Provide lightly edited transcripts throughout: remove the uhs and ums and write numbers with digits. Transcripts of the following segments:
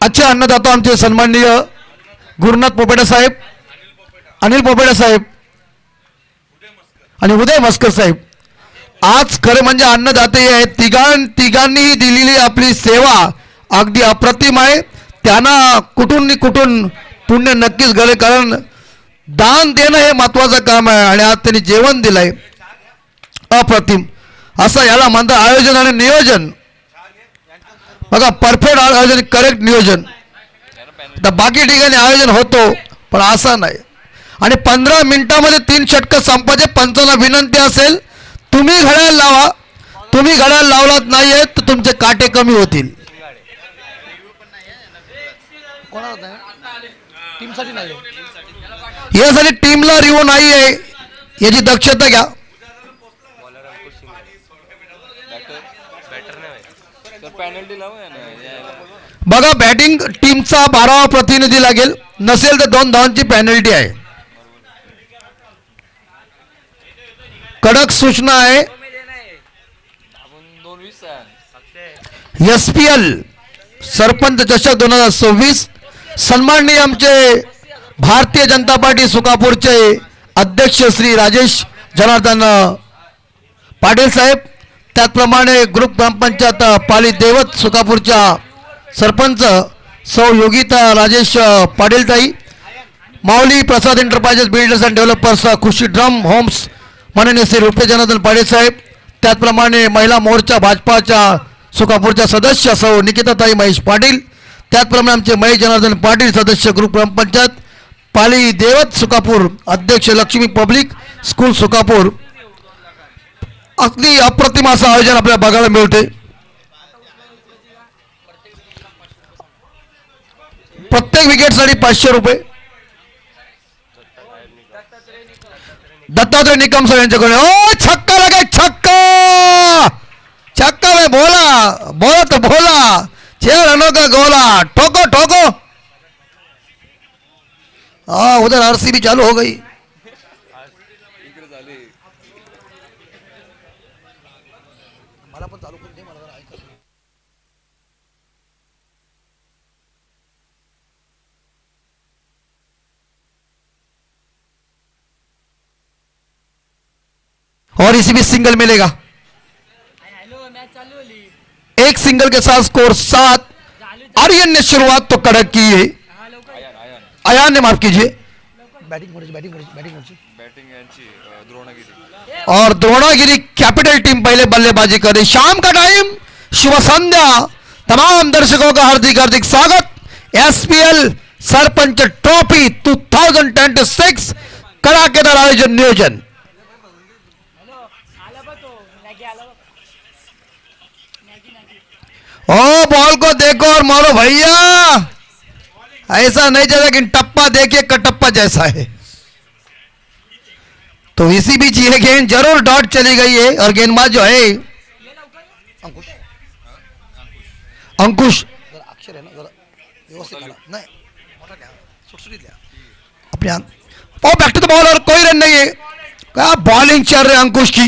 अच्छे अन्नदाता आमचे सन्माननीय गुरुनाथ पोपेटा साहेब, अनिल पोपेटा साहेब आणि उदय मस्कर साहेब आज खरं म्हणजे अन्नदाते आहेत. तिघांनीही दिलेली आपली सेवा अगदी अप्रतिम आहे. त्यांना कुठून पुण्य नक्कीच घडे, कारण दान देणं हे महत्वाचं काम आहे आणि आज त्यांनी जेवण दिलंय अप्रतिम असं याला म्हणतात आयोजन आणि नियोजन. बघा परफेक्ट आयोजन, करेक्ट नियोजन. तर बाकी ठिकाणी आयोजन होतो पण असं नाही. आणि 15 मिनिटामध्ये 3 षटकं संपायचे. पंचांना विनंती असेल तुम्ही घड्याळ लावा, तुम्ही घड्याळ लावलात नाहीये तर तुमचे काटे कमी होतील. यासाठी टीमला रिवो नाही आहे याची दक्षता घ्या. बघा बॅटिंग टीमचा 12वा प्रतिनिधी लागेल, नसेल तर 2 धावांची पॅनल्टी आहे. कडक सूचना आहे. SPL सरपंच चषक 2026 सन्माननीय आमचे भारतीय जनता पार्टी सुकापूरचे अध्यक्ष श्री राजेश जनार्दन पाटील साहेब, त्याचप्रमाणे ग्रुप ग्रामपंचायत पाली देवत सुकापूरच्या सरपंच सौ Yogita Rajesh Patil Tai, Mauli Prasad enterprises builders and developers Khushi dream homes माननीय श्री रुपेश जनार्दन पाटील साहेब, त्याचप्रमाणे महिला मोर्चा भाजपाच्या सुकापूरच्या सदस्य सौ निकिताताई महेश पाटील, त्याचप्रमाणे आमचे महेश जनार्दन पाटील सदस्य ग्रुप ग्रामपंचायत पाली देवत सुकापूर, अध्यक्ष लक्ष्मी पब्लिक स्कूल सुकापूर. अगदी अप्रतिम असं आयोजन आपल्याला बघायला मिळते. प्रत्येक विकेटसाठी 500 रुपये. दत्तात्रय निकम सर यांच्याकडे. ओ छक्का लगे, छक्का छक्का भाई, बोला बोला तो बोला, 6 रनों का गोला, ठोको ठोको. हाँ उधर RCB चालू हो गई. और इसी भी सिंगल मिलेगा. एक सिंगल के साथ स्कोर 7. आर्यन ने शुरुआत तो कड़क की है. अयान ने माफ कीजिए. और द्रोणागिरी कैपिटल टीम पहले बल्लेबाजी करे. शाम का टाइम, शुभ संध्या. तमाम दर्शकों का हार्दिक हार्दिक स्वागत. SPL सरपंच ट्रॉफी 2026 कड़ाकेदार आयोजन नियोजन. ओ बॉल को देखो और मारो भैया, ऐसा नहीं चलेगा कि टप्पा देखिए कटप्पा जैसा है. तो इसी बीच ये गेंद जरूर डॉट चली गई है और गेंदबाज जो है अंकुश अक्षर है ना, जरा व्यवस्थित नहीं अपने ओ बैक टू द बॉल और कोई रन नहीं है. क्या बॉलिंग चल रही है अंकुश की,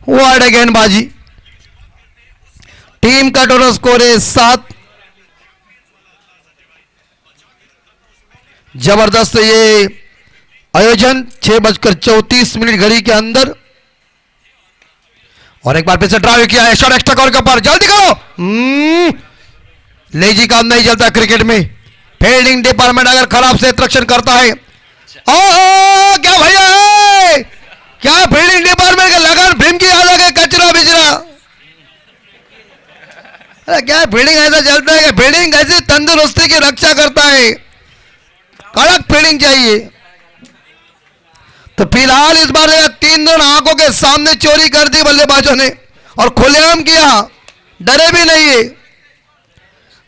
वार्ड है गेंदबाजी. टीम का टोटल स्कोर है 7. जबरदस्त ये आयोजन. 6:34 घड़ी के अंदर. और एक बार फिर से ड्राइव किया है, शॉट एक्स्ट्रा कवर के ऊपर, जल्दी करो. लेजी काम नहीं चलता क्रिकेट में. फील्डिंग डिपार्टमेंट अगर खराब से रक्षण करता है. ओ क्या भैया, क्या फील्डिंग डिपार्टमेंट का लगन भीम की अलग है, कचरा बिचरा. क्या फील्डिंग ऐसा चलता है कि फील्डिंग ऐसी तंदुरुस्ती की रक्षा करता है. कड़क फील्डिंग चाहिए. तो फिलहाल इस बार 3 रन आंखों के सामने चोरी कर दी बल्लेबाजों ने और खुलेआम किया, डरे भी नहीं है.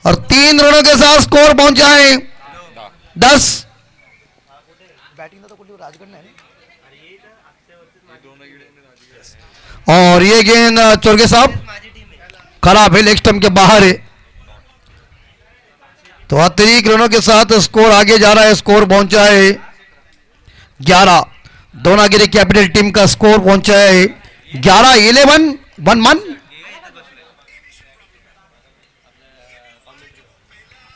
और 3 रनों के साथ स्कोर पहुंचा है 10. और ये गेंद चोरगे साहब खराब है, लेग स्टंप के बाहर है. तो अतिरिक्त रनों के साथ स्कोर आगे जा रहा है. स्कोर पहुंचा है 11. द्रोणागिरी कैपिटल टीम का स्कोर पहुंचा है 11-11-1-1.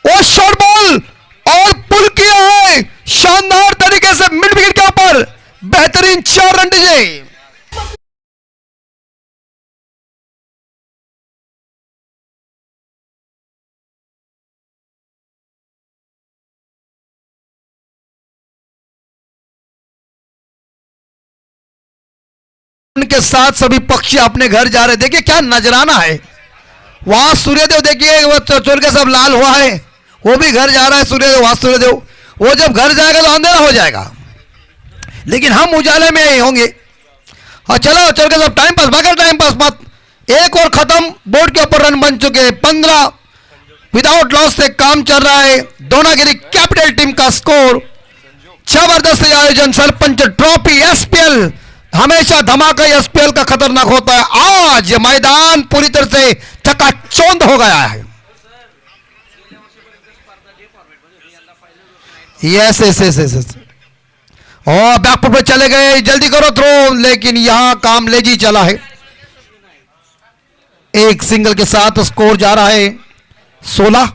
वो शॉर्ट बॉल और पुल किया है शानदार तरीके से मिड विकेट के ऊपर, बेहतरीन 4 रन दीजिए। के साथ सभी पक्षी अपने घर जा रहे। देखिए क्या नजराना है, वहां सूर्यदेव देखिए वो चोर के सब लाल हुआ है, वो भी घर जा रहा है सूर्यदेव। वहां सूर्यदेव वो जब घर जाएगा तो अंधेरा हो जाएगा, लेकिन हम उजाले में ही होंगे। हाँ चलो चल के सब टाइम पास, बगैर टाइम पास मत। एक और खत्म, बोर्ड के ऊपर रन बन चुके 15 विदाउट लॉस से काम चल रहा है। दोनागिरी कैपिटल टीम का स्कोर। जबरदस्त आयोजन, सरपंच ट्रॉफी, एसपीएल हमेशा धमाका एसपीएल का खतरनाक होता है। आज मैदान पूरी तरह से चकाचौंध हो गया है। यस यस यस यस, और बैकफुट पे चले गए, जल्दी करो थ्रो, लेकिन यहां काम लेजी चला है। एक सिंगल के साथ स्कोर जा रहा है 16।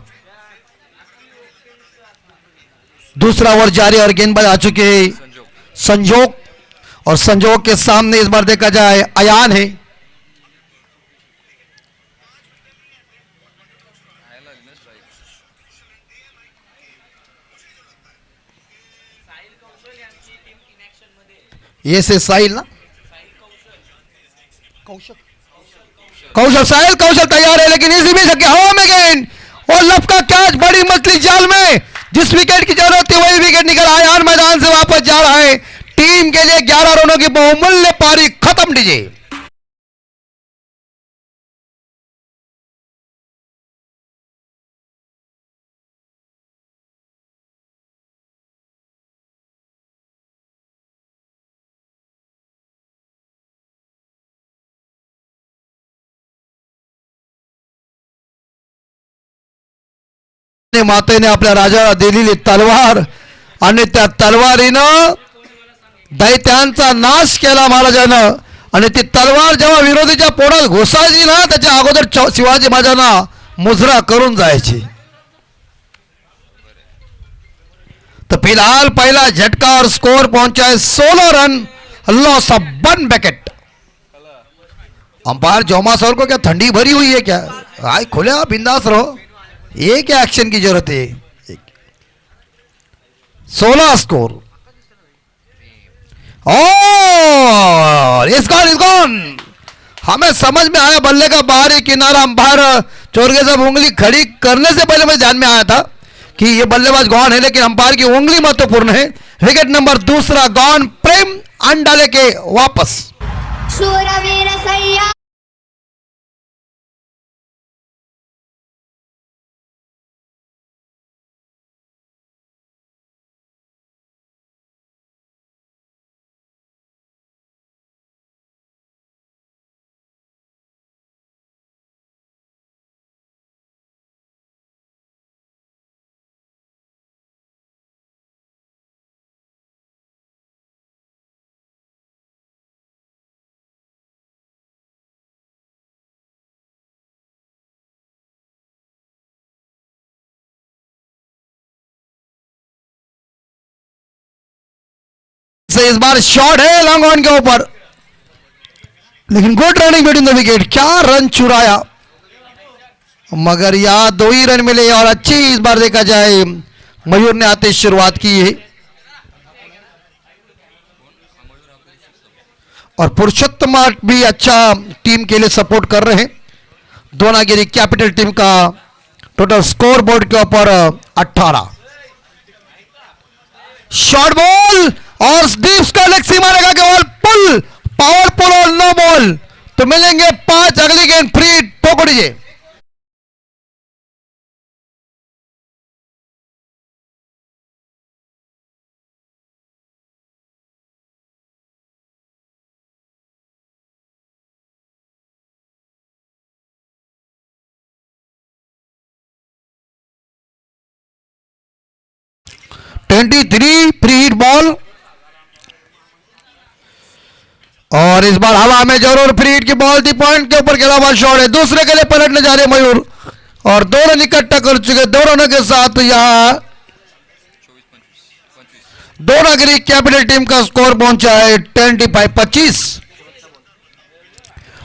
दूसरा ओवर जारी और गेंदबाज आ चुके हैं संजोग, और संजोग के सामने इस बार देखा जाए अयान है। ये से साहिल ना, कौशल साहिल, कौशल तैयार है, लेकिन इसी भी सके हवा में गेंद और लपका कैच, बड़ी मछली जाल में। जिस विकेट की जरूरत थी वही विकेट निकल आया, मैदान से वापस जा रहा है। टीम के लिए 11 रनों की बहुमूल्य पारी खत्म। दीजिए मातेने आपल्या राजाला दिलेली तलवार आणि त्या तलवारीनं दैत्यांचा नाश केला महाराजानं, आणि ती तलवार जेव्हा विरोधीच्या पोटात घुसायची ना, त्याच्या अगोदर शिवाजी महाराजांना मुजरा करून जायची। तो फिलहाल पहला झटका और स्कोर पहुंचा है 16 run, loss of 1 wicket. Umpire जोमा सर को क्या ठंडी भरी हुई है क्या? आए खुले आप बिंदास रहो, ये क्या एक्शन की जरूरत है। 16 स्कोर और इस गॉन। हमें समझ में आया बल्ले का बाहरी किनारा, अंपायर चोर के सब उंगली खड़ी करने से पहले मुझे ध्यान में आया था कि ये बल्लेबाज गॉन है, लेकिन अंपायर की उंगली महत्वपूर्ण है। विकेट नंबर दूसरा गॉन, प्रेम अंडाले के वापस। शूरवीर सैया से इस बार शॉट है लॉन्ग ऑन के ऊपर, लेकिन good running between the wicket. क्या रन चुराया, मगर यहां 2 ही रन मिले और अच्छी इस बार देखा जाए मयूर ने आते शुरुआत की है, और पुरुषोत्तम भी अच्छा टीम के लिए सपोर्ट कर रहे हैं। दोनागिरी कैपिटल टीम का टोटल स्कोर बोर्ड के ऊपर 18। शॉर्ट बॉल और डीप का लेग सीमा लगा केवल पुल, पावर पुल और नो बॉल, तो मिलेंगे 5। अगली गेंद फ्री, ठोक दीजिए। (23) फ्री हिट बॉल, और इस बार हवा में जरूर फ्री हिट की बॉल थी। पॉइंट के ऊपर खेला हुआ शॉट है, दूसरे के लिए पलटने जा रहे मयूर। और 2 रन इकट्ठा कर चुके 2 रनों के साथ यहां दोनागिरी कैपिटल टीम का स्कोर पहुंचा है 25-25।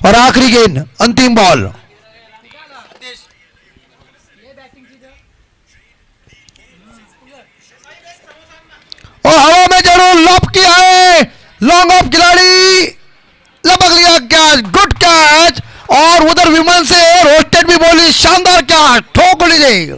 और आखिरी गेंद, अंतिम बॉल, और हवा में जरूर लॉप किया है, लॉन्ग ऑफ खिलाड़ी लपक लिया कैच, गुड कैच। और उधर विमल से रोस्टेड भी बोली, शानदार कैच, ठोक लीजिए।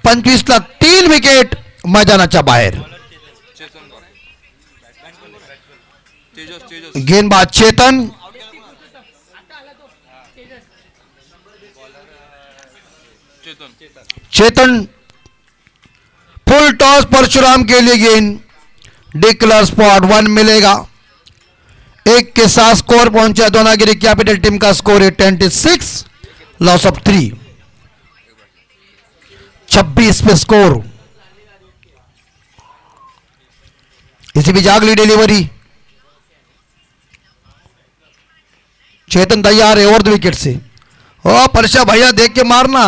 पंचवीसला 3 विकेट मैदानाच्या बाहेर. गेंदबाज चेतन, चेतन फुल टॉस परशुराम के लिए गेंद, डिक्लेयर स्पॉट 1 मिलेगा. 1 के साथ स्कोर पहुंचा दोनागिरी कैपिटल टीम का स्कोर है 26, लॉस ऑफ 3. 26 pay score. इसी भी जागली डिलीवरी, चेतन तैयार है और 2 विकेट से. ओ परशा भैया देख के मारना,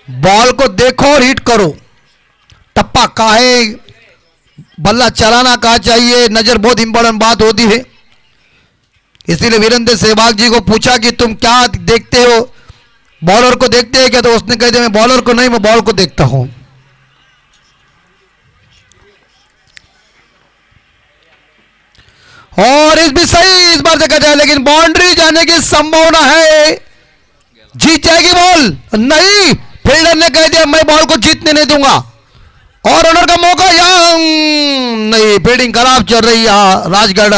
बॉल को देखो और हिट करो. टप्पा काहे, बल्ला चलाना कहा चाहिए, नजर बहुत इंपॉर्टेंट बात होती है. इसीलिए वीरेंद्र सहवाग जी को पूछा कि तुम क्या देखते हो, बॉलर को देखते हैं क्या, तो उसने कह दिया मैं बॉलर को नहीं, मैं बॉल को देखता हूं. और इस भी सही इस बार देखा जाए, लेकिन बाउंड्री जाने की संभावना है. जीत जाएगी बॉल, नहीं, फील्डर ने कह दिया मैं बॉल को जीतने नहीं दूंगा. और रनर का मौका यहाँ नहीं, फील्डिंग खराब चल रही है राजगढ़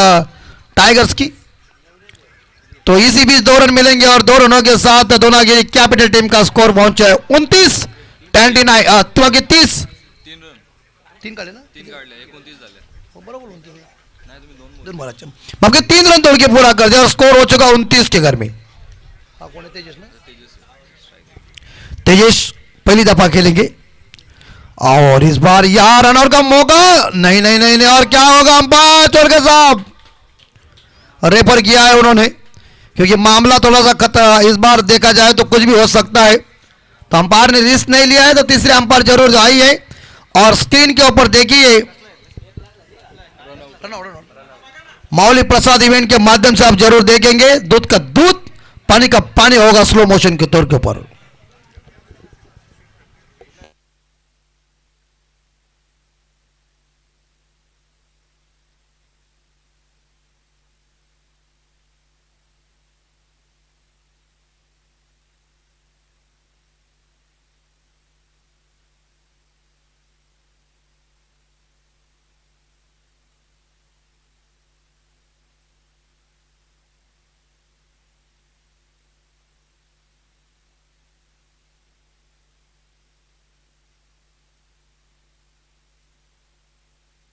टाइगर्स की. तो इसी बीच 2 रन मिलेंगे और 2 रनों के साथ दोनागिरी कैपिटल टीम का स्कोर पहुंचा है 29, 30. 3 काढले ना, 3 काढले, 29 झाले. बरोबर 29 नाही, तुम्ही 2 बोलायचे. मग 3 रन तोड़ के पूरा कर दिया और स्कोर हो चुका 29 के घर में. हा कोण है, तेजस ना, तेजस पहली दफा खेलेंगे. और इस बार यहां रनर का मौका, नहीं नहीं नहीं नहीं, और क्या होगा, अंपायर चोरके साहब रेफर किया है उन्होंने, क्योंकि मामला थोड़ा सा खतरा इस बार देखा जाए तो कुछ भी हो सकता है. तो अंपायर ने रिस्क नहीं लिया है, तो तीसरे अंपायर जरूर आई है. और स्क्रीन के ऊपर देखिए मौली प्रसाद इवेंट के माध्यम से आप जरूर देखेंगे, दूध का दूध पानी का पानी होगा स्लो मोशन के तौर के ऊपर.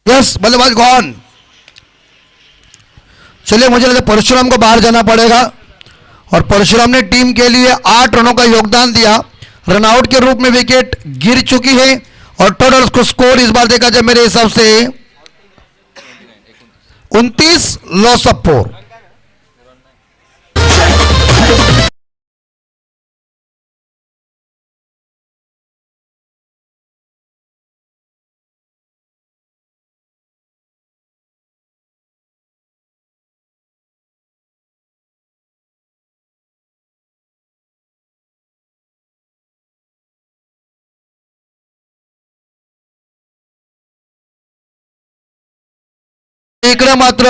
यस, बल्लेबाज गॉन. चलिए, मुझे लगता है परशुराम को बाहर जाना पड़ेगा. और परशुराम ने टीम के लिए 8 रनों का योगदान दिया. रनआउट के रूप में विकेट गिर चुकी है. और टोटल स्कोर इस बार देखा जाए मेरे हिसाब से 29, लॉस ऑफ 4. इकडे मात्र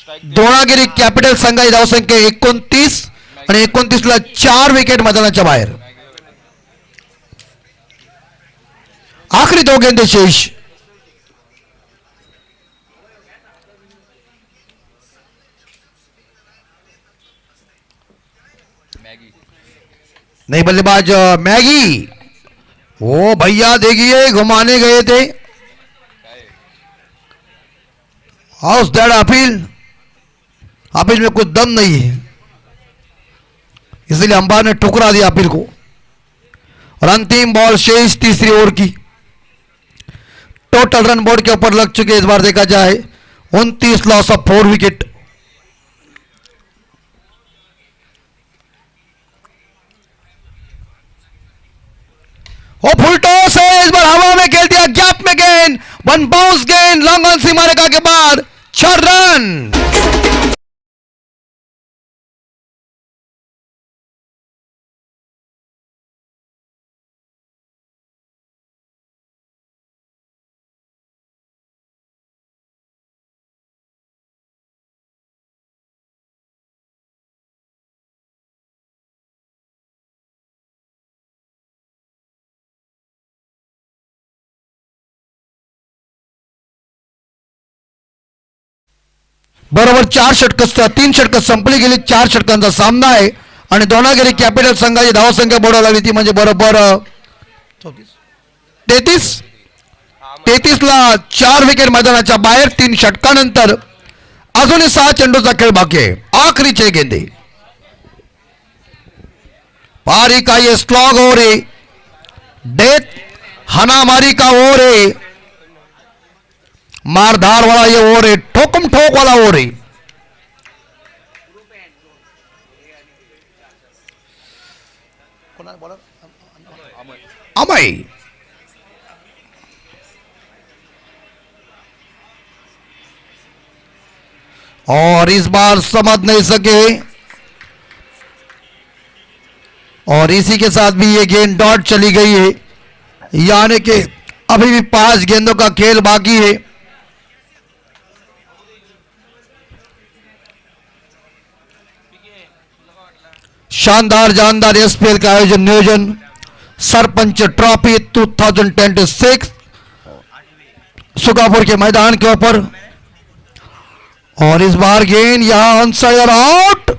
द्रोणागिरी कॅपिटल संघाची धावसंख्या 29 आणि 29 ला 4 विकेट मैदानाच्या बाहेर. आखरी 2 गेंदे शेष. नहीं बल्लेबाज मैगी. ओ भैया देखिए घुमाने गए थे. House that appeal. अपील में कुछ दम नहीं है, इसलिए अंपायर ने ठुकरा दिया अपील को. और अंतिम बॉल शेष तीसरी ओवर की. टोटल रन बोर्ड के ऊपर लग चुके इस बार देखा जाए 29 loss of 4 wicket. Oh full toss है, इस बार हवा में खेल दिया, गैप में गेंद, 1 बाउंस गेंद, लॉन्ग ऑन सीमा रेखा के बाद 4 रन. बरोबर 4 षटक 3 षटक संपली गेली. 4 षटकांचा सामना आहे आणि द्रोणागिरी कॅपिटल संघाची धावसंख्या बोलावं लागली ती म्हणजे बरोबर 33 ला 4 विकेट मैदानाच्या बाहेर. 3 षटकानंतर अजूनही 6 चेंडूचा खेळ बाकी आहे. आखरी 6 गेंदे. पारी का ये स्लॉग हो रे, डेथ हनामारी का हो रे, मारधार वाला ये ओवर है, ठोकम ठोक वाला ओवर है. अमय और इस बार समझ नहीं सके और इसी के साथ भी ये गेंद डॉट चली गई है. यानी कि अभी भी 5 गेंदों का खेल बाकी है. शानदार जानदार एसपीएल का आयोजन नियोजन सरपंच ट्रॉफी 2026 सुगापुर के मैदान के ऊपर. और इस बार गेंद यहां अनसाइड आउट.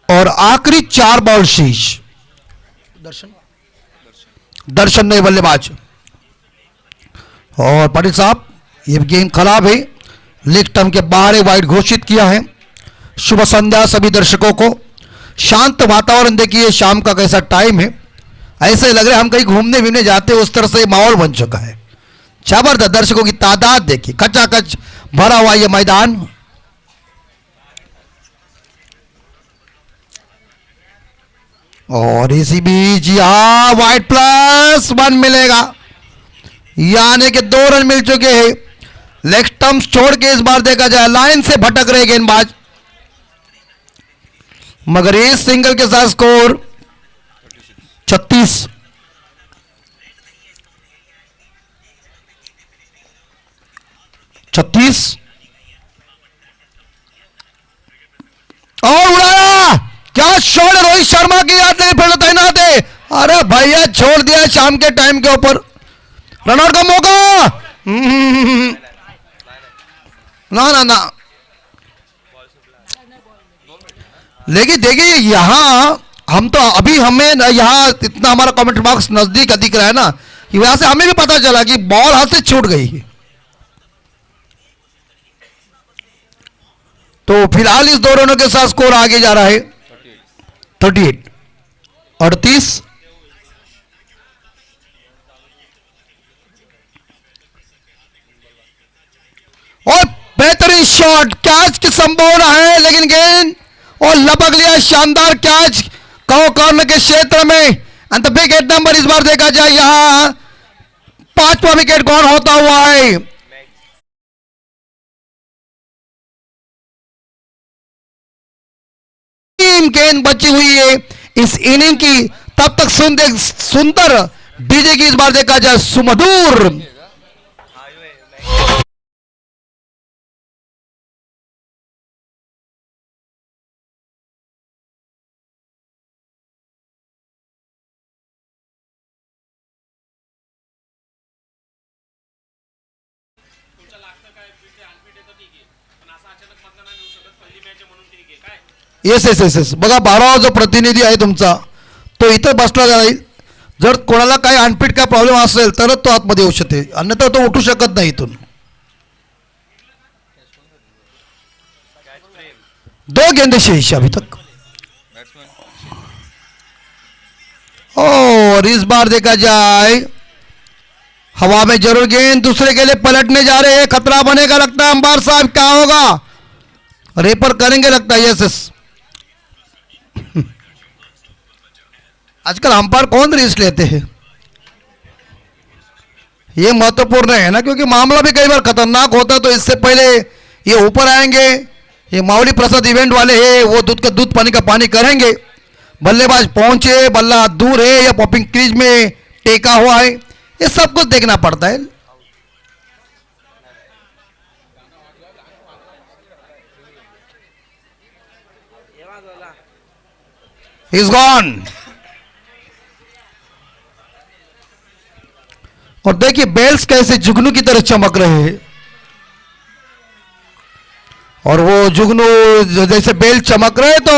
और आखिरी 4 बॉल शेष. दर्शन नहीं बल्लेबाज. और पाटिल साहब ये गेम खराब है, लेग स्टंप के बाहर वाइड घोषित किया है. शुभ संध्या सभी दर्शकों को. शांत वातावरण देखिए, शाम का कैसा टाइम है, ऐसे लग रहा है हम कहीं घूमने फिरने जाते हैं, उस तरह से माहौल बन चुका है. जबरदस्त दर्शकों की तादाद देखिए, खचाखच भरा हुआ ये मैदान. और इसी बीच यहां वाइड +1 मिलेगा, यानी कि 2 रन मिल चुके हैं. लेग स्टंप छोड़ के इस बार देखा जाए लाइन से भटक रहे गेंदबाज, मगर इस सिंगल के साथ स्कोर 36. और उड़ाया. क्या शॉट है रोहित शर्मा की, याद नहीं फिर तैनात है. अरे भैया छोड़ दिया शाम के टाइम के ऊपर. रनआउट का मौका. ना ना ना लेकिन देखिए यहाँ हम तो अभी हमें यहाँ इतना हमारा कमेंट बॉक्स नजदीक दिख रहा है ना कि वहां से हमें भी पता चला कि बॉल हाथ से छूट गई है। तो फिलहाल इस दो रनों के साथ स्कोर आगे जा रहा है 38 38। और बेहतरीन शॉट, कैच की संभावना है लेकिन गेंद और लपक लिया, शानदार कैच कॉर्नर के क्षेत्र में। And the big hit number इस बार देखा जाए यहां पांचवा विकेट कौन होता हुआ है। तीन गेंद बची हुई है इस इनिंग की, तब तक सुंदर डीजे की इस बार देखा जाए सुमधुर। येस येस येस येस बघा 12वा जो प्रतिनिधी आहे तुमचा तो इथं बसला जाईल. जर कोणाला काही अनफिट काय प्रॉब्लेम असेल तरच तो आतमध्ये येऊ शकते, अन्यथा तो उठू शकत नाही इथून. दो गेंदे शेष अभी तक. और इस बार देखा जाए हवा में जरूर गेंद दूसरे के लिए पलटने जा रहे हैं, खतरा बनेगा लगता है. अंबार साहब क्या होगा, रेपर करेंगे लगता है. यस यस आजकल अंपायर कौन रिस्क लेते हैं, ये महत्वपूर्ण है ना, क्योंकि मामला भी कई बार खतरनाक होता है. तो इससे पहले ये ऊपर आएंगे, ये मावली प्रसाद इवेंट वाले हैं, वो दूध पानी का पानी करेंगे. बल्लेबाज पहुंचे, बल्ला दूर है या पॉपिंग क्रीज में टेका हुआ है, ये सब कुछ देखना पड़ता है. Is gone. और देखिए बेल्स कैसे जुगनू की तरह चमक रहे हैं, और वो जुगनू जैसे बेल चमक रहे तो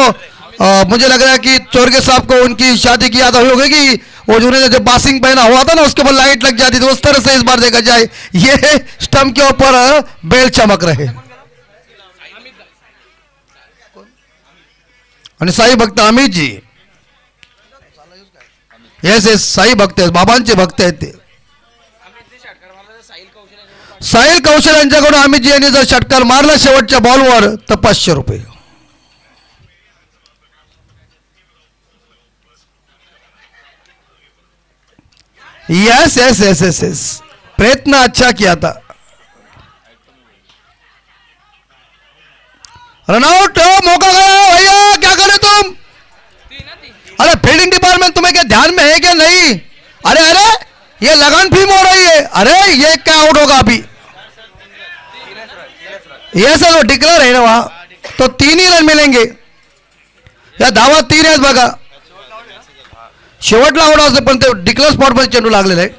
मुझे लग रहा है कि चोरगे साहब को उनकी शादी की याद होगी कि वो जिन्होंने जब बासिंग पहना हुआ था ना उसके ऊपर लाइट लग जाती थी, उस तरह से इस बार देखा जाए ये स्टंप के ऊपर बेल चमक रहे. आणि साई भक्त अमित जी, येस येस साई भक्त आहेत, बाबांचे भक्त आहेत ते. साहिल कौशल यांच्याकडून अमित जी यांनी जर षटकार मारला शेवटच्या बॉलवर तर 500 रुपये. Yes yes yes yes yes प्रयत्न अच्छा किया था. रनआउट, मौका गया भैया, क्या करे तुम. अरे फील्डिंग डिपार्टमेंट तुम्हें क्या ध्यान में है क्या नहीं. अरे अरे ये लगान फिल्म हो रही है. अरे ये क्या आउट होगा अभी. ये सर वो डिक्लेअर आहे ना वहां, तो 3 ही रन मिलेंगे. या धावा 3 आहेत बघा, शेवटला आउट असते पण ते डिक्लेअर स्पॉट मध्ये चेंडू लागलेला आहे.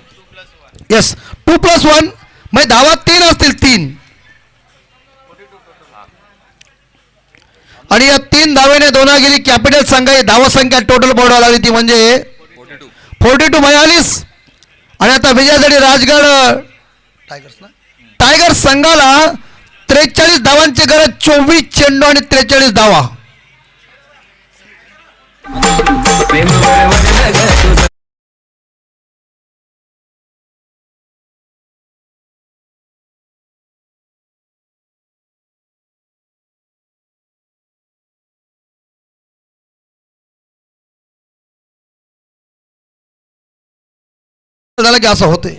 येस 2+1 म्हणजे धावा 3 असतील 3, आणि या 3 धावेने दोनागिरी कॅपिटल संघाची धावा संख्या टोटल बोर्डवर लागली ती म्हणजे 42 आणि आता विजयासाठी राजगड टायगर्स संघाला 43 धावांची गरज, 24 चेंडू आणि 43 धावा. झालं की असं होते.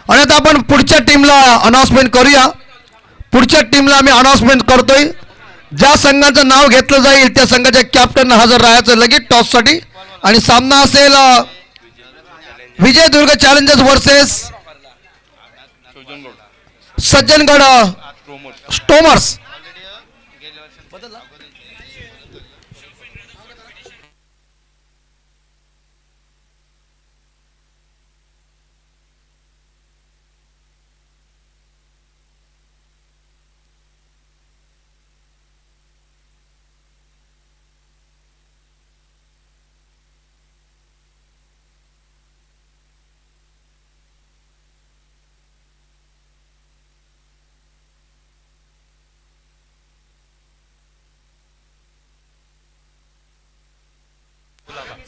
आणि आता आपण पुढच्या टीमला अनाउन्समेंट करूया. पुढच्या टीमला आम्ही अनाउन्समेंट करतोय. ज्या संघाचं नाव घेतलं जाईल त्या संघाच्या कॅप्टन हजर राहायचं लगेच टॉससाठी. आणि सामना असेल Vijaydurg challengers versus Sajjangad stormers.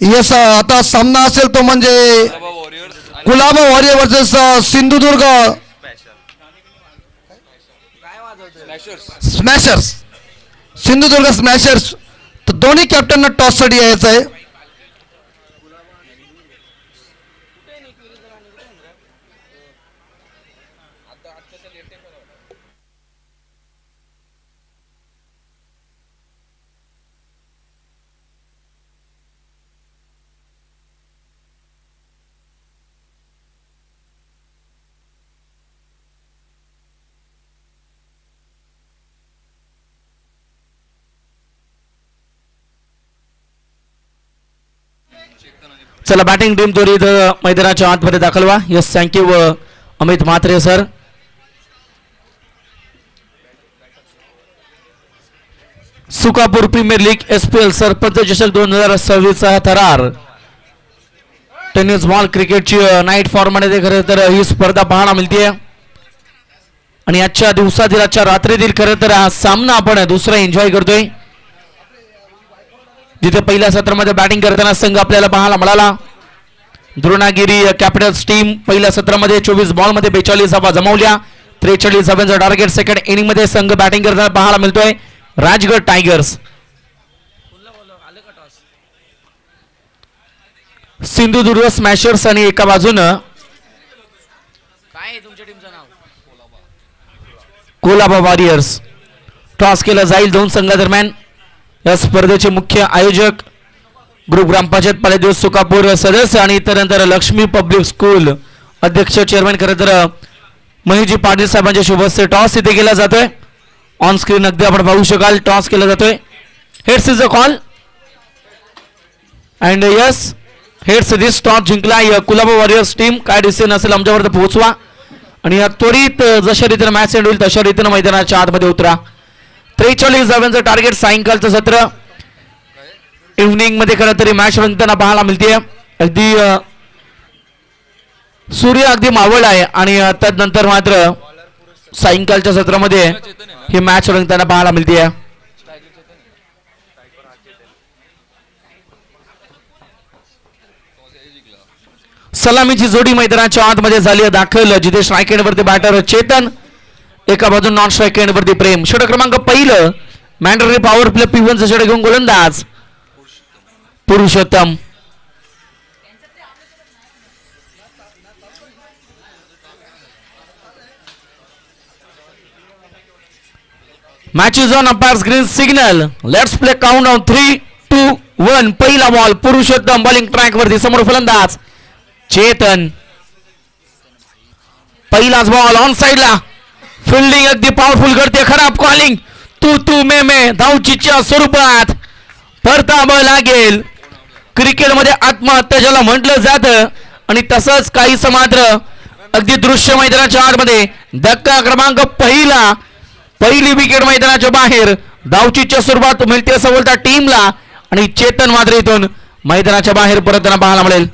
Yes आता सामना असेल तो म्हणजे Colaba warrior versus Sindhudurg smashers. Sindhudurg smashers. तर दोन्ही कॅप्टनना टॉससाठी यायचं आहे. चला बॅटिंग टीम त्वरित मैदानाच्या आतमध्ये दाखल व्हा. Yes thank you Amit Mhatre sir. Sukapur premier league SPL sarpanch चषक 2026 चा थरार टेनिस बॉल क्रिकेटची नाईट फॉर्मॅट खरं तर ही स्पर्धा पाहायला मिळते आणि आजच्या दिवसातील आजच्या रात्रीतील खरं तर हा सामना आपण दुसरा एन्जॉय करतोय जिथे पहिल्या सत्रामध्ये बॅटिंग करताना संघ आपल्याला पाहायला मिळाला. द्रोणागिरी कॅपिटल्स टीम पहिल्या सत्रामध्ये 24 बॉलमध्ये 42 धावा जमवल्या. 43 धावांचं टार्गेट. सेकंड इनिंग मध्ये संघ बॅटिंग करताना पाहायला मिळतोय राजगड टायगर्स. सिंधुदुर्ग स्मॅशर्स आणि एका बाजूनं काय तुमच्या टीमचं नाव कोलाबा वॉरियर्स. टॉस केला जाईल दोन संघादरम्यान. या स्पर्धेचे मुख्य आयोजक ग्रुप ग्रामपंचायत पालेदिवस सुकापूर सदस्य आणि त्यानंतर लक्ष्मी पब्लिक स्कूल अध्यक्ष चेअरमॅन खरं तर महेशजी पाटील साहेबांच्या शुभ हस्ते टॉस इथे केला जातोय. ऑन स्क्रीन अगदी आपण पाहू शकाल टॉस केला जातोय. Heads is a call and yes heads this toss जिंकला कुलाबा वॉरियर्स टीम. काय डिसिजन असेल आमच्यापर्यंत पोहोचवा आणि या त्वरित जशा रीतीने मॅच एंड होईल तशा रीतीने मैदानाच्या आतमध्ये उतरा. 43 धावांचं टार्गेट. सायंकाळचं सत्र इव्हनिंग मध्ये खरं तरी मॅच रंगताना पाहायला मिळते. अगदी सूर्य अगदी मावळ आहे आणि त्यानंतर मात्र सायंकाळच्या सत्रामध्ये ही मॅच रंगताना पाहायला मिळते. सलामीची जोडी मैदानाच्या आतमध्ये झाली आहे दाखल जिथे स्ट्राईक एंडवरती बॅटर चेतन एका बाजून नॉन स्ट्राईक एंडवरती प्रेम. षटक क्रमांक पहिलं मॅन्डेटरी पॉवर प्ले P1 षटक घेऊन गोलंदाज Purushottam. Match is on umpires green signal. Let's play count down 3, 2, 1. पहिला बॉल पुरुषोत्तम बॉलिंग ट्रॅक वरती. समोर फलंदाज चेतन. पहिलाच बॉल ऑन साइडला. फिल्डिंग अगदी पॉवरफुल करते. खराब कॉलिंग तू मे धावचीच्या स्वरूपात परतावं लागेल. क्रिकेटमध्ये आत्महत्या ज्याला म्हटलं जातं आणि तसंच काहीच मात्र अगदी दृश्य मैदानाच्या आतमध्ये धक्का क्रमांक पहिली विकेट मैदानाच्या बाहेर धावचीच्या स्वरूपात मिळते सवलता टीमला आणि चेतन मात्र इथून मैदानाच्या बाहेर परतताना पाहायला मिळेल.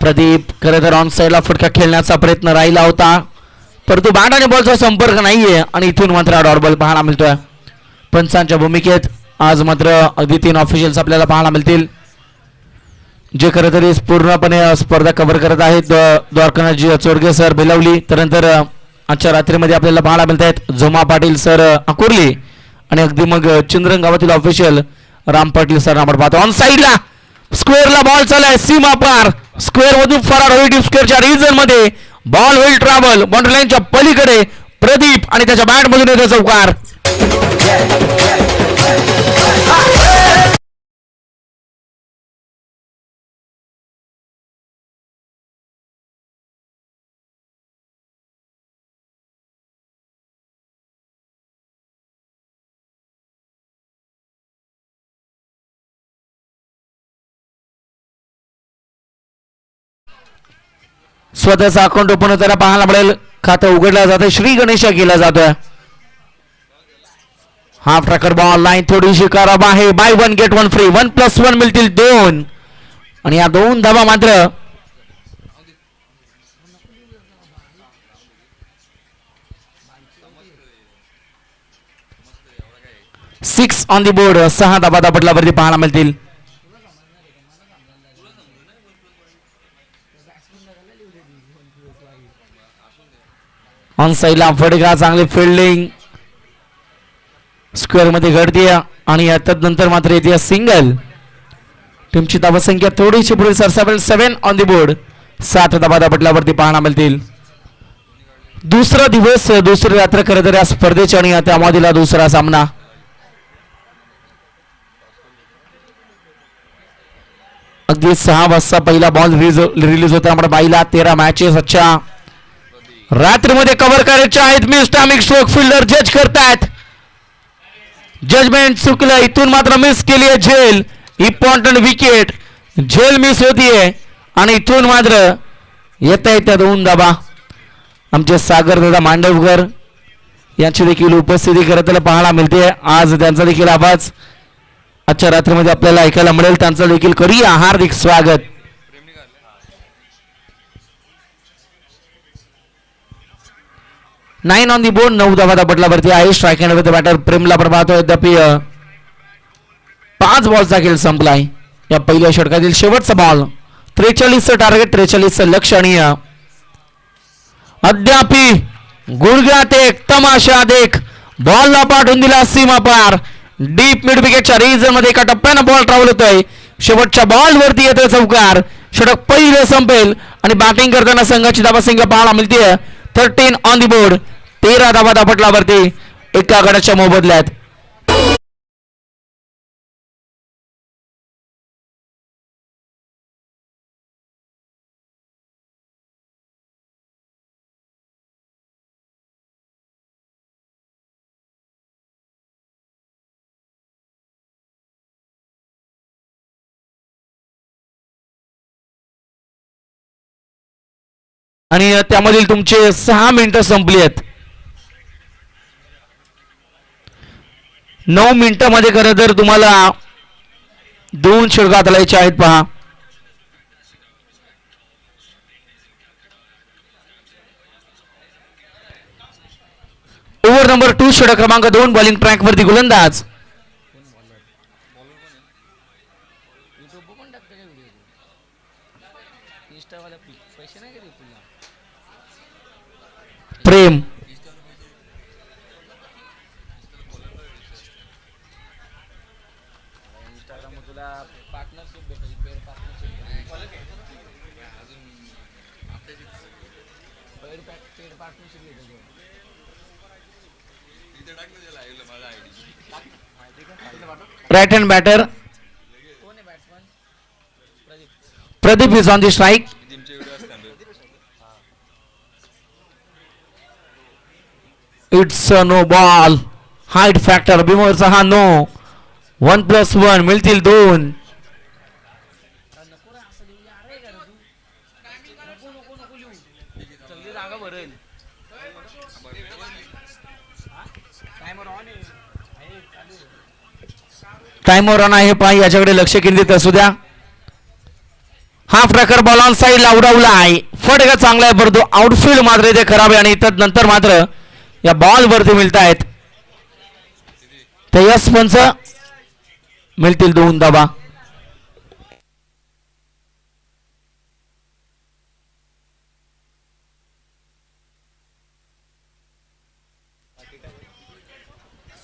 प्रदीप खरं तर ऑन साईडला फटका खेळण्याचा प्रयत्न राहिला होता परंतु बॅट आणि बॉलचा संपर्क नाहीये आणि इथून मात्र डॉट बॉल पाहायला मिळतोय. पंचांच्या भूमिकेत आज मात्र अगदी 3 ऑफिशियल्स आपल्याला पाहायला मिळतील जे खरं तरी पूर्णपणे स्पर्धा कव्हर करत आहेत. द्वारकानाथजी चोरगे सर बेलवली. त्यानंतर आजच्या रात्रीमध्ये आपल्याला पाहायला मिळत आहेत झोमा पाटील सर अकुर्ली आणि अगदी मग चंद्रन गावातील ऑफिशियल राम पाटील सर आपण पाहतो. ऑन साईडला स्क्वेअरला बॉल चाललाय सीमा पार. स्क्वेअर मधून फरार होईल. स्क्वेअरच्या रिजन मध्ये बॉल होईल ट्रॅव्हल बाउंड्री लाईनच्या पलीकडे. प्रदीप आणि त्याच्या बॅट मधून येतो चौकार. स्वतःचा अकाउंट ओपन होताना पाहायला मिळेल. खातं उघडलं जातं. श्री गणेश केला जातोय. हाफ ट्रॅकर बॉल लाईन थोडीशी खराब आहे. Bye 1 gate 1 free. 1+1 मिळतील 2 आणि या 2 धावा मात्र 6 ऑन दी बोर्ड. 6 धाबा दापटल्यावरती पाहायला मिळतील. ऑन साईडला फडका चांगली फिल्डिंग स्क्वेअर मध्ये घडते आणि त्यानंतर मात्र येते सिंगल. टीमची धावसंख्या थोडीशी पुढे सरसावेल. 7 ऑन दी बोर्ड. 7 धाबा दापटल्यावरती पाहायला मिळतील. दुसरा दिवस दुसरी रात्र खरं तर या स्पर्धेची आणि त्यामधील दुसरा सामना. अगदी 6 वाजता पहिला बॉल रिलीज होता. आपण बाईला 13 मॅचेस आजच्या रात्रीमध्ये कव्हर करायचे आहेत. मिस्टामिक स्ट्रोक फिल्डर जज करतायत. जजमेंट चुकलं. इथून मात्र मिस केली आहे झेल. इम्पॉर्टंट विकेट झेल मिस होतीये आणि इथून मात्र येता येत्या 2 धाबा. आमचे सागर दादा मांडवकर यांची देखील उपस्थिती खरं पाहायला मिळते. आज त्यांचा देखील आवाज आजच्या रात्रीमध्ये आपल्याला ऐकायला मिळेल. त्यांचं देखील करूया हार्दिक स्वागत. Nine on the board. 9 धावा दापटल्यावरती आहे. स्ट्राईक हँड विथ बॅटर प्रेमला पण पाहतोय. यद्यपि 5 बॉलचा खेळ संपलाय. या पहिल्या षटकातील शेवटचा बॉल. 43चं टार्गेट, 43चं लक्षणीय. अद्यापि गुडघ्यात एक तमाशा देख बॉलला पाठवून दिला सीमा पार. डीप मिड विकेटच्या रिजन मध्ये एका टप्प्यानं बॉल ट्रॅव्हल होतोय. शेवटच्या बॉल वरती येतोय चौकार. षटक पहिले संपेल आणि बॅटिंग करताना संघाची धावसंख्या पाहायला मिळते 13 ऑन दी बोर्ड. 13 धावा दापटल्यावरती एका गडाच्या मोबदल्यात. आणि त्यामधील तुमचे 6 मिनिटं संपली आहेत. 9 मिनिटांमध्ये खरं तर तुम्हाला 2 षटक हाताळायचे आहेत. पहा ओव्हर नंबर 2 षटक क्रमांक 2 बॉलिंग ट्रॅक वरती गोलंदाज. Prem right hand batter Pradeep is on the strike. It's no ball. Height factor बिमोरचा हा नो. 1+1 मिळतील 2. टाइमर ऑन आहे. पहा याच्याकडे लक्ष केंद्रित असू द्या. हाफ ट्रॅकर बॉल ऑन साईडला उडवला आहे. फटका चांगला आहे परंतु आउटफील्ड मात्र इथे खराब आहे आणि नंतर मात्र या बॉल वरती मिळत आहेत. तर यस पंच मिळतील 2 धावा.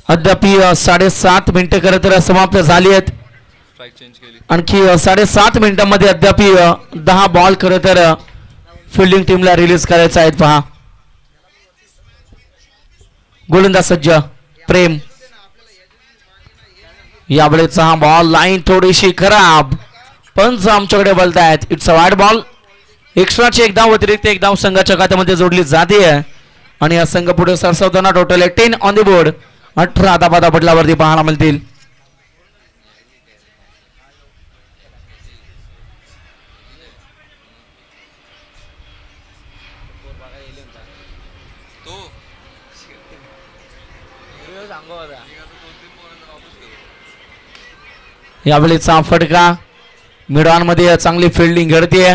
अद्याप 7.5 मिनिटं खरं तर समाप्त झाली आहेत. आणखी 7.5 मिनिटांमध्ये अद्याप 10 बॉल खरं तर फिल्डिंग टीमला रिलीज करायचा आहेत. पहा गोलंदाज सज्ज प्रेम. यावेळेचा हा बॉल लाईन थोडीशी खराब. पंच आमच्याकडे बोलतायत इट्स अ वाईड बॉल. एक्स्ट्राची 1 धाव अतिरिक्त 1 धाव संघाच्या खात्यामध्ये जोडली जाते आणि हा संघ पुढे सरसावताना टोटल 10 ऑन द बोर्ड. 18 धावा दापटल्यावरती पाहायला मिळतील. यावेळेचा फटका मिडॉन मध्ये चांगली फिल्डिंग घडते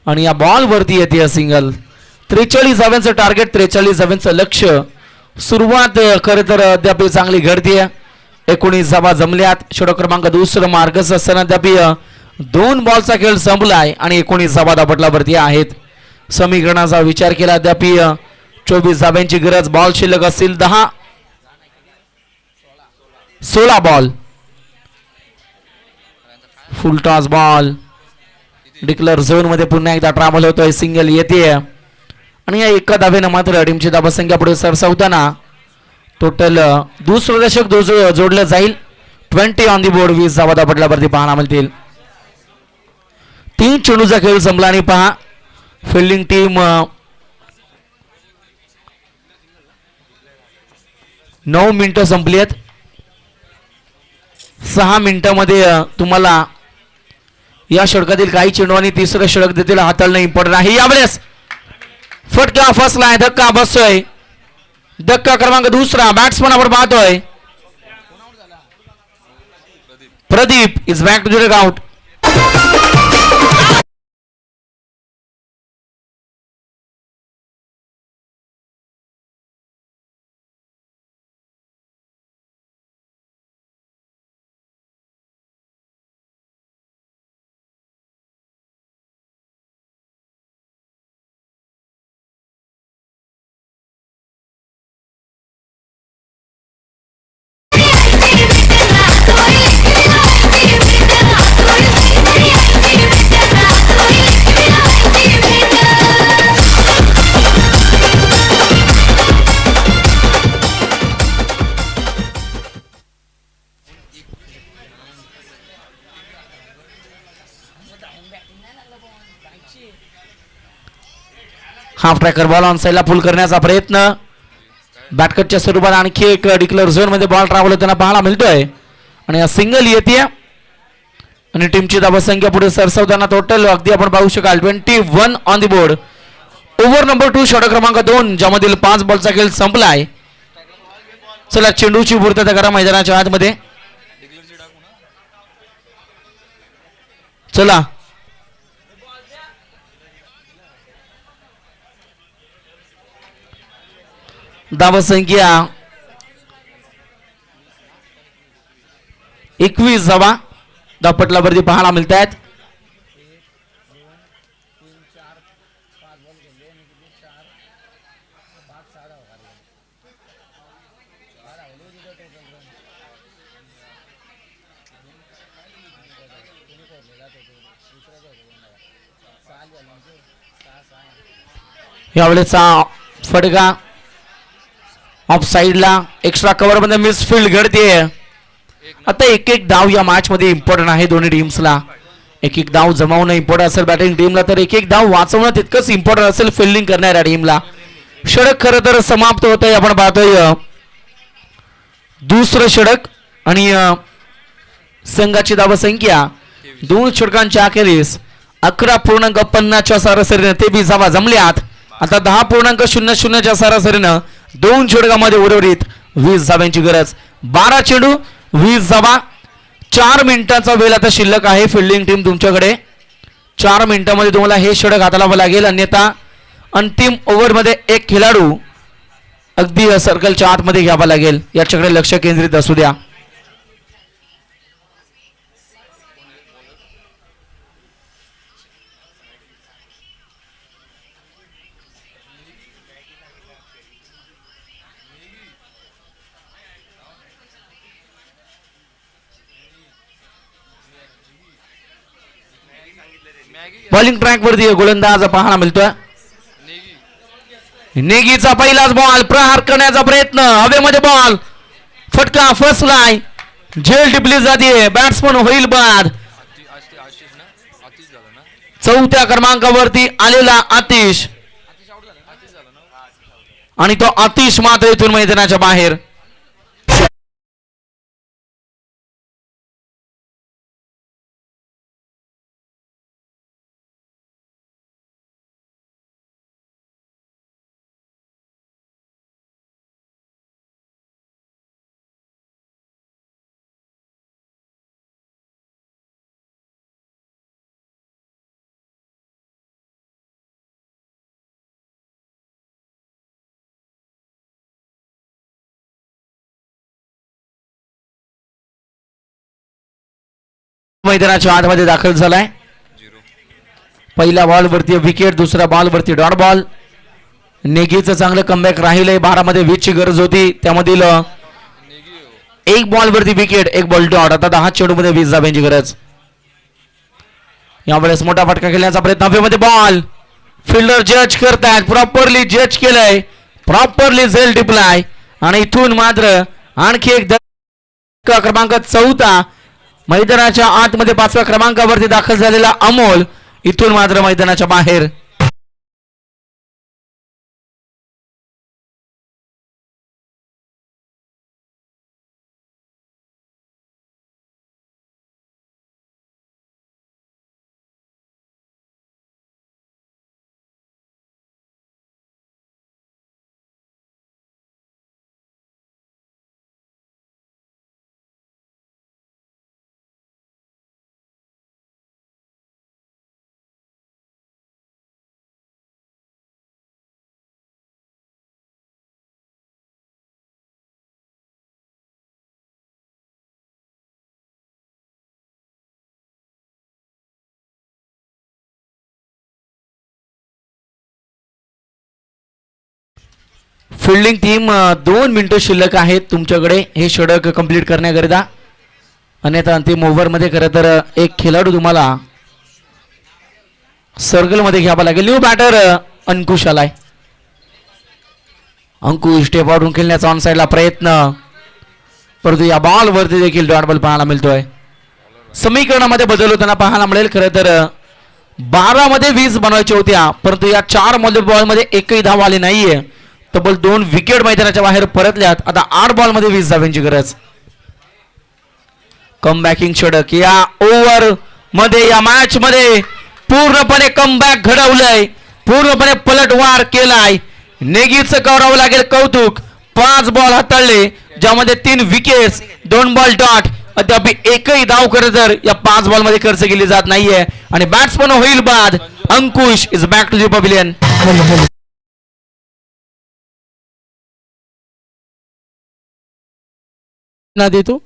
आणि या बॉल वरती येते सिंगल. 43 धावांचं टार्गेट, 43 धावांचं लक्ष्य. सुरुवात खरं तर अद्याप चांगली घडते. 19 धावा जमल्यात. षटक क्रमांक दुसरं मार्गच असताना अद्याप 2 बॉलचा खेळ संपलाय आणि 19 धावा दापटलावरती आहेत. समीकरणाचा विचार केला अद्याप 24 धाव्यांची गरज. बॉल शिल्लक असतील 16 बॉल. फुल टॉस बॉल डिक्लेअर झोन मध्ये पुन्हा एकदा ट्रॅव्हल होतोय. सिंगल येते आणि या एका धावेनं मात्र टीमची धावसंख्या पुढे सरसावताना टोटल दुसरं दशक जोडलं जाईल. 20 ऑन दी बोर्ड. 20 धावा दापटल्यावरती पाहायला मिळतील. 3 चेंडूचा खेळ संपला आणि पहा फिल्डिंग टीम 9 मिनिटं संपली आहेत. 6 मिनिटांमध्ये तुम्हाला या षटकातील काही चेंडू आणि तिसरं षटक देखील हाताळणं इम्पॉर्टंट आहे. यावेळेस फटका फसलाय. धक्का बसतोय. धक्का क्रमांक दुसरा. बॅट्समन आपण पाहतोय Pradeep is back to the dugout. Half tracker ball on साईडला पुल करण्याचा प्रयत्न. बॅटकटच्या स्वरूपात आणखी एक डिक्लेअर झोन मध्ये बॉल ट्रॅव्हल होताना पाहायला मिळतोय आणि सिंगल येते आणि टीमची धावसंख्या पुढे सरसावताना टोटल अगदी आपण पाहू शकाल 21 on the board. Over number 2 षटक क्रमांक 2 ज्यामधील 5 बॉलचा खेळ संपलाय. चला चेंडूची पूर्तता करा मैदानाच्या आतमध्ये. चला धावसंख्या 21 धावा दापटलावरती पाहायला मिळत आहेत. यावेळेचा फटका ऑफ साइडला एक्स्ट्रा कव्हर मध्ये मिस फील्ड घडते. आता एक एक धाव या मॅच मध्ये इम्पॉर्टंट आहे. दोन्ही टीम्सला एक एक धाव जमावणं इम्पॉर्टंट असेल बॅटिंग टीमला, तर एक एक धाव वाचवणं तितकंच इम्पॉर्टंट असेल फिल्डिंग करणाऱ्या टीमला. षटक खरं तर समाप्त होतंय. आपण पाहतोय दुसरं षटक आणि संघाची धावसंख्या 2 षटकांच्या अखेरीस 11.50च्या सरासरीने 23 धावा जमल्यात. आता 10.00च्या सरासरीनं 2 षटकामध्ये उर्वरित 20 धाव्यांची गरज. 12 चेंडू 20 धावा. 4 मिनिटांचा वेळ आता शिल्लक आहे. फिल्डिंग टीम तुमच्याकडे 4 मिनिटांमध्ये तुम्हाला हे षटक हाताळावं लागेल, अन्यथा अंतिम ओव्हरमध्ये एक खेळाडू अगदी सर्कलच्या आतमध्ये घ्यावा लागेल. याच्याकडे लक्ष केंद्रित असू द्या. बॉलिंग ट्रॅक वरती गोलंदाज पाहायला मिळतोय. नेगीचा पहिलाच बॉल. प्रहार करण्याचा प्रयत्न. हवेमध्ये बॉल. फटका फसलाय. झेल टिपली जाते. बॅट्समन होईल बाद. 4थ्या क्रमांकावरती आलेला आतिश आणि तो आतिश मात्र इथून मैदानाच्या बाहेर. मैदानाच्या आतमध्ये दाखल झालाय. पहिल्या बॉल वरती विकेट, दुसऱ्या बॉल वरती डॉट बॉल. नेगीचं चांगलं कमबॅक राहिलंय. 12 मध्ये 20 ची गरज होती, त्यामधील एक बॉल वरती विकेट, एक बॉल डॉट. आता 10 चेंडूमध्ये 20 धाब्यांची गरज. यावेळेस मोठा फटका खेळण्याचा प्रयत्न. हवेमध्ये बॉल, फिल्डर जज करतायत, प्रॉपरली जज केलंय, प्रॉपरली झेल टिपलाय आणि इथून मात्र आणखी एक क्रमांक 4 मैदानाच्या आतमध्ये 5व्या क्रमांकावरती दाखल झालेला अमोल इथून मात्र मैदानाच्या बाहेर. फिल्डिंग टीम 2 मिनिटं शिल्लक आहेत तुमच्याकडे हे षटक कंप्लीट करण्याकरिता. अन्यथा अंतिम ओव्हरमध्ये खरं तर एक खेळाडू तुम्हाला सर्कलमध्ये घ्यावा लागेल. न्यू बॅटर अंकुश आलाय. अंकुश टेपावरून खेळण्याचा ऑन साईडला प्रयत्न, परंतु या बॉल वरती देखील डॉट बॉल पाहायला मिळतोय. समीकरणामध्ये बदल होताना पाहायला मिळेल. खरं तर 12 मध्ये 20 बनवायच्या होत्या, परंतु या 4 बॉल मध्ये एकही धाव आली नाहीये. तब्बल 2 विकेट मैदानाच्या बाहेर परतल्यात. आता 8 बॉल मध्ये 20 धाव्यांची गरज. कमबॅकिंग षटक या ओव्हर मध्ये, या मॅच मध्ये पूर्णपणे कमबॅक घडवलंय, पूर्णपणे पलटवार केलाय. नेगीचं करावं लागेल कौतुक. 5 बॉल हाताळले, ज्यामध्ये 3 विकेट्स, 2 बॉल डॉट. अद्याप एकही धाव खरं तर या 5 बॉल मध्ये खर्च केली जात नाहीये आणि बॅट्समन होईल बाद. Ankush is back to the pavilion. देतो.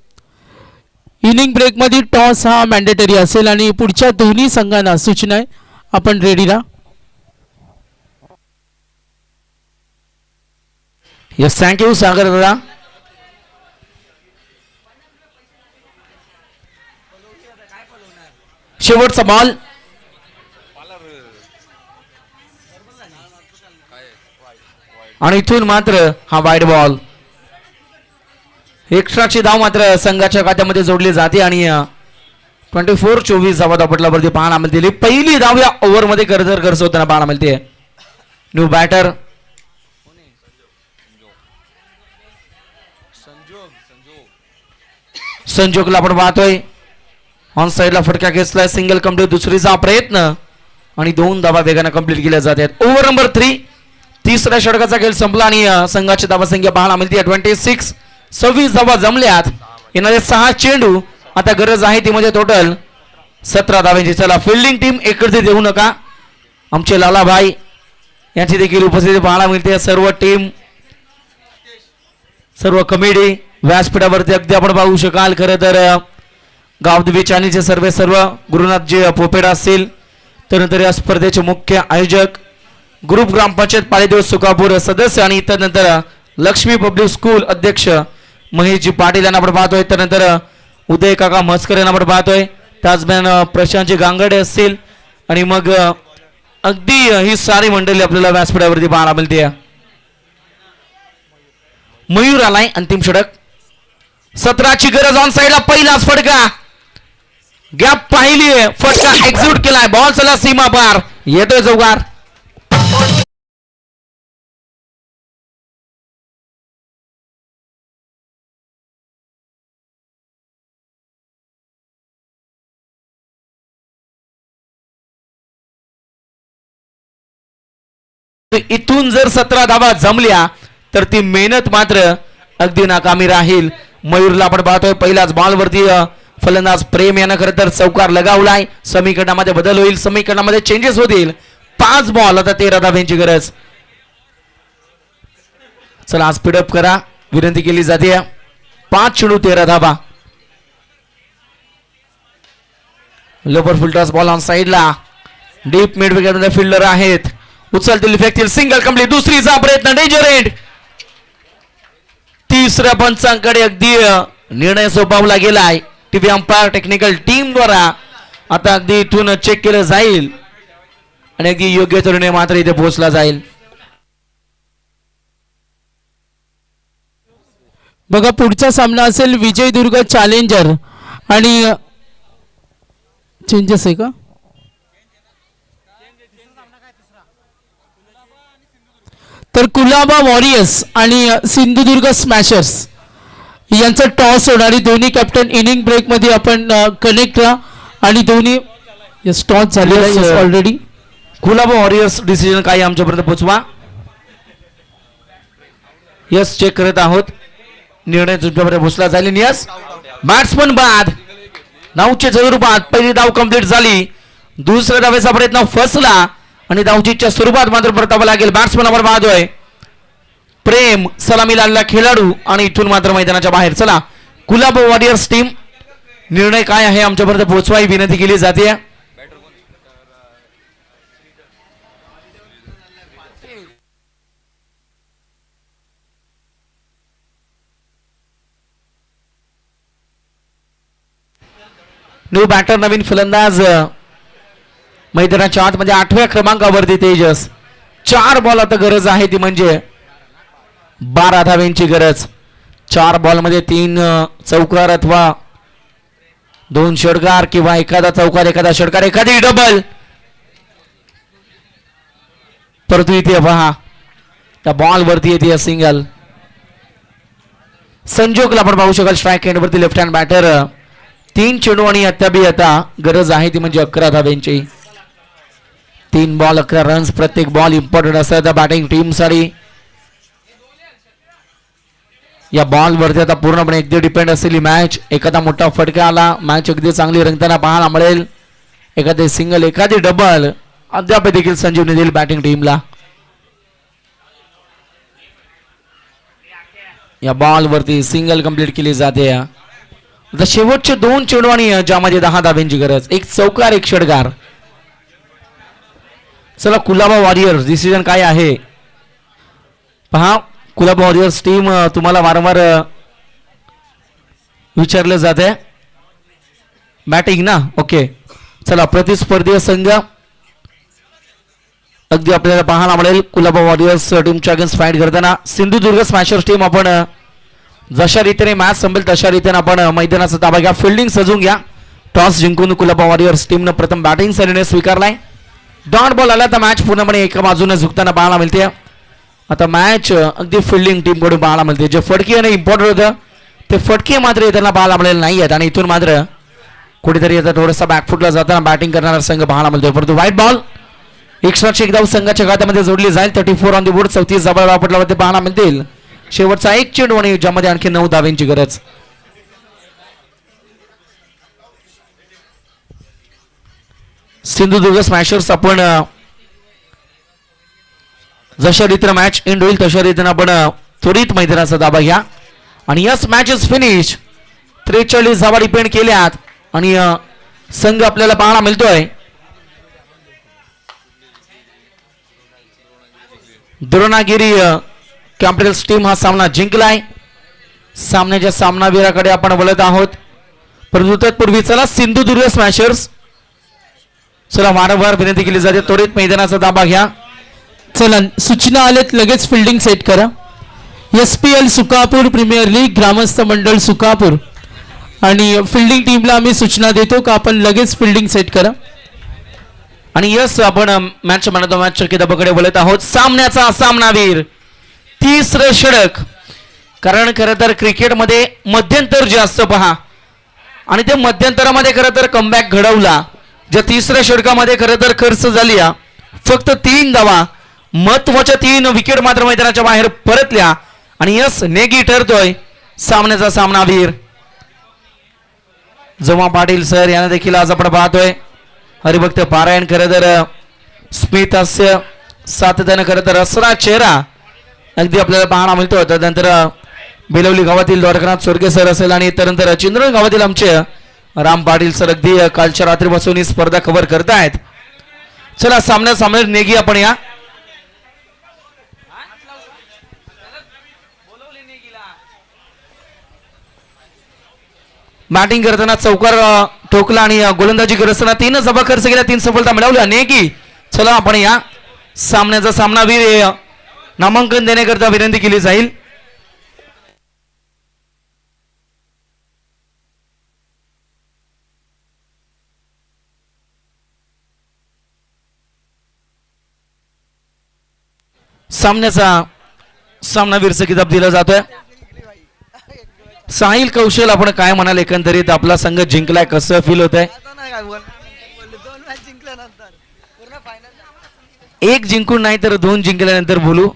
इनिंग ब्रेक मध्ये टॉस हा मॅन्डेटरी असेल आणि पुढच्या दोन्ही संघांना सूचना आहे, आपण रेडी राहा. यस, थँक्यू सागर दादा. शेवटचा बॉल आणि इथून मात्र हा वाईड बॉल. एक्स्ट्राची धाव मात्र संघाच्या खात्यामध्ये जोडली जाते आणि 24-24 धावा धापटल्यावरती पाहायला मिळते. पहिली धाव या ओव्हर मध्ये खर्च होताना पाहायला मिळते. न्यू बॅटर संजोगला आपण पाहतोय. ऑन साईडला फटका खेचलाय, सिंगल कंप्लीट. दुसरीचा प्रयत्न आणि 2 धावा वेगाने कंप्लीट केल्या जातात. ओव्हर नंबर 3, तिसऱ्या षटकाचा खेळ संपला आणि संघाची धावा संख्या पाहायला मिळते 26. 26 धावा जमल्यात. येणारे 6 चेंडू. आता गरज आहे ती म्हणजे टोटल 17 धाव्यांची. चला, फिल्डिंग टीम एकत्र देऊ नका. आमचे लालाभाई यांची देखील उपस्थिती पाहायला मिळते. सर्व टीम, सर्व कमिटी व्यासपीठावरती अगदी आपण पाहू शकाल. खरं तर गावदेवी चॅनलचे सर्व गुरुनाथजी पोपेडा असतील, त्यानंतर या स्पर्धेचे मुख्य आयोजक, ग्रुप ग्रामपंचायत पालेदेव सुकापूर सदस्य आणि त्यानंतर लक्ष्मी पब्लिक स्कूल अध्यक्ष महेशजी पाटील यांना आपण पाहतोय. त्यानंतर उदय काका म्हस्कर यांना आपण पाहतोय. त्याचबरोबर प्रशांतजी गांगडे असतील आणि मग अगदी ही सारी मंडळी आपल्याला व्यासपीठावरती पाहायला मिळते. मयूर आलाय. अंतिम षटक 17ची गरज. ऑन साईडला पहिलाच फटका, गॅप पाहिलीये, फटका एक्झिक्यूट केलाय. बॉल चला सीमा पार, येतोय चौकार. इथून जर 17 धावा जमल्या तर ती मेहनत मात्र अगदी नाकामी राहील. मयूरला आपण पाहतोय पहिल्याच बॉलवरती फलंदाज प्रेम यानं खरं तर चौकार लगावलाय. समीकरणामध्ये बदल होईल, समीकरणामध्ये चेंजेस होतील. 5 बॉल, आता 13 धाव्यांची गरज. चला स्पीडअप करा, विनंती केली जाते. 5 चेंडू 13 धावा. लोपर फुलटॉस बॉल ऑन साईडला. डीप मिड विकेटमध्ये फिल्डर आहेत. उचलतील फेकतील सिंगल कंप्लीट. दुसरीचा प्रयत्न डेंजर एंड. तिसऱ्या पंचांकडे अगदी निर्णय सोपवला गेलाय टीव्ही अंपायर टेक्निकल टीम द्वारा. आता अगदी इथून चेक केलं जाईल आणि अगदी योग्य तो निर्णय मात्र इथे पोहोचला जाईल. बघा पुढचा सामना असेल विजयदुर्ग चॅलेंजर आणि चेंजेस आहे का? तर कुलाबा वॉरियर्स आणि सिंधुदुर्ग स्मॅशर्स यांचा टॉस होणारी दोन्ही कॅप्टन इनिंग ब्रेक मध्ये आपण कनेक्ट राहा आणि दोन्ही टॉस झालेला आहे ऑलरेडी. कुलाबा वॉरियर्स डिसिजन काय आमच्यापर्यंत पोहोचवा. यस चेक करत आहोत. निर्णय तुमच्यापर्यंत पोहोचला जाईल. यस बॅट्समन बाद. धावचे जरूर बाद. पहिली धाव कंप्लीट झाली. दुसऱ्या धावेचा प्रयत्न फसला आणि धावचीच्या स्वरूपात मात्र परतावा लागेल. बॅट्समन बाद होय. प्रेम सलामी लावलेला खेळाडू आणि इथून मात्र मैदानाच्या बाहेर. चला कुलाबा वॉरियर्स टीम निर्णय काय आहे आमच्यापर्यंत पोहोचवाही विनंती केली जाते. न्यू बॅटर नवीन फलंदाज मैदानाच्या आतमध्ये 8व्या क्रमांकावरती तेजस. 4 बॉल आता गरज आहे ती म्हणजे 12 धाव्यांची गरज. 4 बॉलमध्ये 3 चौकार अथवा 2 षटकार किंवा एखादा चौकार एखादा षटकार एखादी डबल. परंतु इथे पहा त्या बॉल वरती येते सिंगल. संजोगला आपण पाहू शकाल स्ट्राईक एंड वरती लेफ्ट हँड बॅटर. 3 चेंडू आणि अत्याबी आता गरज आहे ती म्हणजे 11 धाव्यांची. 3 बॉल 11 रन्स. प्रत्येक बॉल इम्पॉर्टंट असतात त्या बॅटिंग टीम साठी. या बॉल वरती आता पूर्णपणे अगदी डिपेंड असेल ही मॅच. एखादा मोठा फटका आला मॅच अगदी चांगली रंगताना पाहायला मिळेल. एखादे सिंगल एखादी डबल अद्याप देखील संजीवनी देईल बॅटिंग टीमला. या बॉल वरती सिंगल कंप्लीट केली जाते. आता शेवटचे 2 चेंडू आणि ज्यामध्ये 10 धाब्यांची गरज. 1 चौकार 1 षटकार. चला कुलाबा वॉरियर्स डिसिजन काय आहे पहा. कुलाबा वॉरियर्स टीम तुम्हाला वारंवार विचारले जाते बॅटिंग ना. ओके चला प्रतिस्पर्धी संघ अगदी आपल्याला पाहायला मिळेल. कुलाबा वॉरियर्स टीमच्या अगेन्स्ट फाईट करताना सिंधुदुर्ग स्मॅशर्स टीम. आपण जशा रीतीने मॅच संपेल तशा रीतीने आपण मैदानाचा ताबा घ्या. फिल्डिंग सजून घ्या. टॉस जिंकून कुलाबा वॉरियर्स टीमनं प्रथम बॅटिंगचा निर्णय स्वीकारलाय. डॉट बॉल आला तर मॅच पूर्णपणे एका बाजूने झुकताना पाहायला मिळते. आता मॅच अगदी फिल्डिंग टीम कडून पाहायला मिळते. जे फटके आणि इम्पॉर्टंट होतं ते फटके मात्र येताना पाहायला मिळेल नाही आहेत आणि इथून मात्र कुठेतरी आता थोडासा बॅकफुटला जाताना बॅटिंग करणारा संघ पाहायला मिळतो. परंतु व्हाईट बॉल एक्स्ट्राची एक धाव संघाच्या खात्यामध्ये जोडली जाईल. 34 ऑन दी बोर्ड. 34 जवळ वापरल्यावरती पाहायला मिळतील. शेवटचा 1 चेंडू आणि ज्यामध्ये आणखी 9 धाव्यांची गरज. सिंधुदुर्ग स्मॅशर्स आपण जशा रीतीने मॅच एंड होईल तशा रीतीने आपण त्वरित मैदानाचा ताबा घ्या आणि यस मॅच इज फिनिश. 43 धावा डिपेंड केल्यात आणि संघ आपल्याला पाहायला मिळतोय द्रोणागिरी कॅपिटल्स टीम हा सामना जिंकलाय. सामन्याच्या सामनावीराकडे आपण बोलत आहोत. परंतु तत्पूर्वी चला सिंधुदुर्ग स्मॅशर्स चला वारंवार विनंती केली जाते त्वरित मैदानाचा ताबा घ्या. चला सूचना आलेत लगेच फिल्डिंग सेट करा. SPL सुकापूर प्रीमियर लीग ग्रामस्थ मंडळ सुकापूर आणि फिल्डिंग टीमला आम्ही सूचना देतो का आपण लगेच फिल्डिंग सेट करा. आणि यस आपण मॅच म्हणतो मॅच किताबाकडे बोलत आहोत. सामन्याचा सामनावीर 30रं षटक. कारण खरं तर क्रिकेटमध्ये मध्यंतर जे असतं पहा आणि ते मध्यंतरामध्ये खरं तर कमबॅक घडवला. ज्या 30ऱ्या षटकामध्ये खरं तर खर्च झाली फक्त 3 धावा. महत्वाच्या 3 विकेट मात्र मैदानाच्या बाहेर परतल्या आणि यस नेगी ठरतोय सामन्याचा सामनावीर. जोमा पाटील सर यांना देखील आज आपण पाहतोय. हरिभक्त पारायण खरं तर स्मित हास्य सातत्यानं खरं तर असरा चेहरा अगदी आपल्याला पाहायला मिळतो. त्यानंतर बेलवली गावातील द्वारकानाथ सोरगे सर असेल आणि त्यानंतर चिंद्रण गावातील आमचे राम पाटील सर अगदी कालच्या रात्रीपासून ही स्पर्धा कव्हर करतायत. चला सामने नेगी आपण या. बॅटिंग करताना चौकार ठोकला आणि गोलंदाजी करत असताना 3 सभा खर्च केल्या, 3 सफलता मिळवल्या नेगी. चला आपण या सामन्याचा सामनावीर नामांकन देण्याकरता विनंती केली जाईल. सामन्याचा सामनावीरचा किताब दिला जातोय. साहिल कौशल, आपण काय म्हणाल एकंदरीत आपला संघ जिंकलाय, कसं फील होत आहे? एक जिंकून नाही तर 2 जिंकल्यानंतर बोलू.